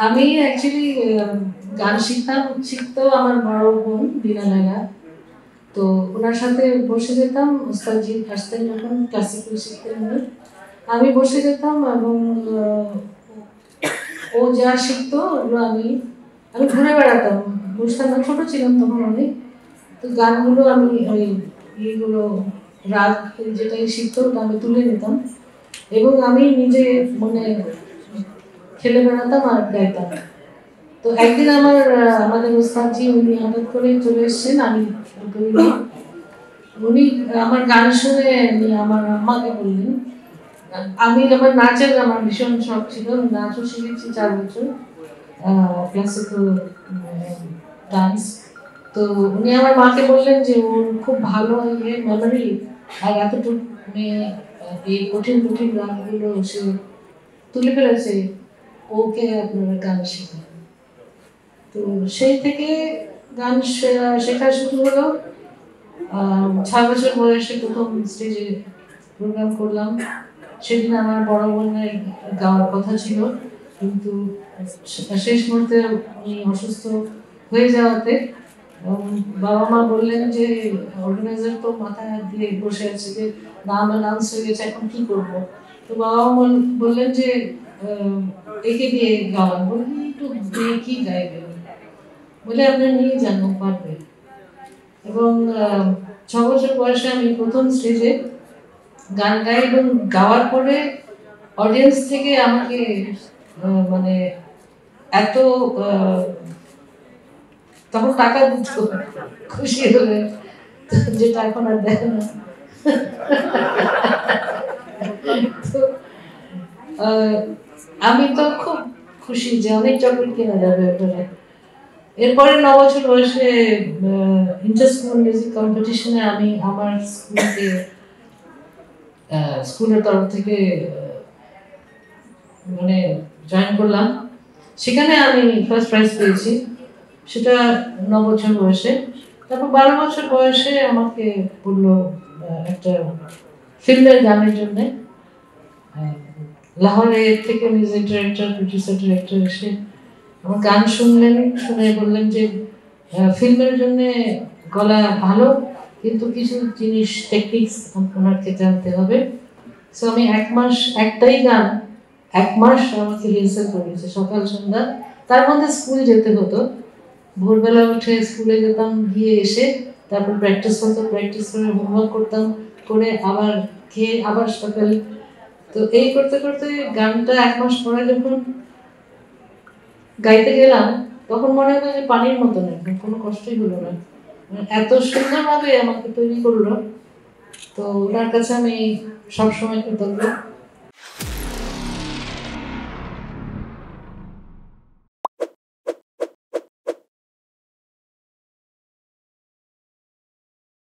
আমি অ্যাকচুয়ালি গান শিখতো আমার বড় বোন বিনা লায়লা। তো ওনার সাথে বসে যেতাম, ওস্তাদজি আসতেন যখন ক্লাসিক্যাল শিখতেন উনি, আমি বসে যেতাম এবং ও যা শিখতো ওগুলো আমি আমি ঘুরে বেড়াতাম, বুঝতাম না, ছোট ছিলাম তখন অনেক। তো গানগুলো আমি ওই ইয়েগুলো রাগ যেটাই শিখতো ওটা আমি তুলে নিতাম এবং আমি নিজে মানে খেলে বেড়াতাম আর গাইতাম। তো একদিন আমাদের ওস্তাদজি উনি হঠাৎ করে চলে এসেছেন, আমি উনি আমার গান শুনে উনি আমার আম্মাকে বললেন, আমি আমার নাচের আমার ভীষণ শখ ছিল, নাচও শিখেছি 4 বছর, ক্লাসিক্যাল ডান্স। তো উনি আমার মাকে বললেন যে ওর খুব ভালো মেমোরি, আর এতটুকু মেয়ে এই কঠিন কঠিন গানগুলো সে তুলে ফেলেছে, ওকে আপনারা গান শেখান। তো সেই থেকে গান শেখা শুরু হলো। 6 বছর বয়সে প্রথম স্টেজে প্রোগ্রাম করলাম। সেদিন আমার বড় বোনের গাওয়ার কথা ছিল, কিন্তু শেষ মুহূর্তে উনি অসুস্থ হয়ে যাওয়াতে বাবা মা বললেন যে অর্গানাইজার তো মাথায় হাত দিয়ে বসে আছে যে নাম অ্যানাউন্স হয়ে গেছে, এখন কি করবো। তো বাবা মা বললেন যে একে দিয়ে গাওয়ান। বললেন একটু দিয়ে কি গাইবে, বলে আপনি নিয়ে যান, পারবে। এবং 6 বছর বয়সে আমি প্রথম স্টেজে গান গাই এবং গাওয়ার পরে অডিয়েন্স থেকে আমাকে মানে এত তখন টাকা দিত খুশি হলে, যেটা এখন আর দেয় না। তো আমি তো খুব খুশি যে অনেক চকলেট কেনা যাবে ওখানে। এরপরে 9 বছর বয়সে ইন্টার স্কুল মিউজিক কম্পিটিশনে আমি আমার স্কুলের তরফ থেকে মানে জয়েন করলাম। সেখানে আমি ফার্স্ট প্রাইজ পেয়েছি, সেটা 9 বছর বয়সে। তারপর 12 বছর বয়সে আমাকে বললো একটা ফিল্মের গানের জন্য। লাহোরে থেকে মিউজিক ডিরেক্টর প্রডিউসার ডিরেক্টর এসে আমার গান শুনলেন, শুনে বললেন যে ফিল্মের জন্য গলা ভালো, কিন্তু কিছু জিনিস টেকনিক্স ওনাকে জানতে হবে। সো আমি 1 মাস একটাই গান 1 মাস আমাকে রিহার্সাল করেছে সকাল সন্ধ্যা। তার মধ্যে স্কুল যেতে হতো, ভোরবেলা উঠে স্কুলে যেতাম, গিয়ে এসে তারপর প্র্যাকটিস হতো, প্র্যাকটিস করে হোমওয়ার্ক করতাম, করে আবার খেয়ে আবার সকাল। তো এই করতে করতে গানটা 1 মাস পরে যখন গাইতে গেলাম তখন মনে হলো যে পানির মতো না, কোনো কষ্টই হলো না, এত সুন্দরভাবে আমাকে তৈরি করলো। তো ওনার কাছে আমি সবসময় কৃতজ্ঞ।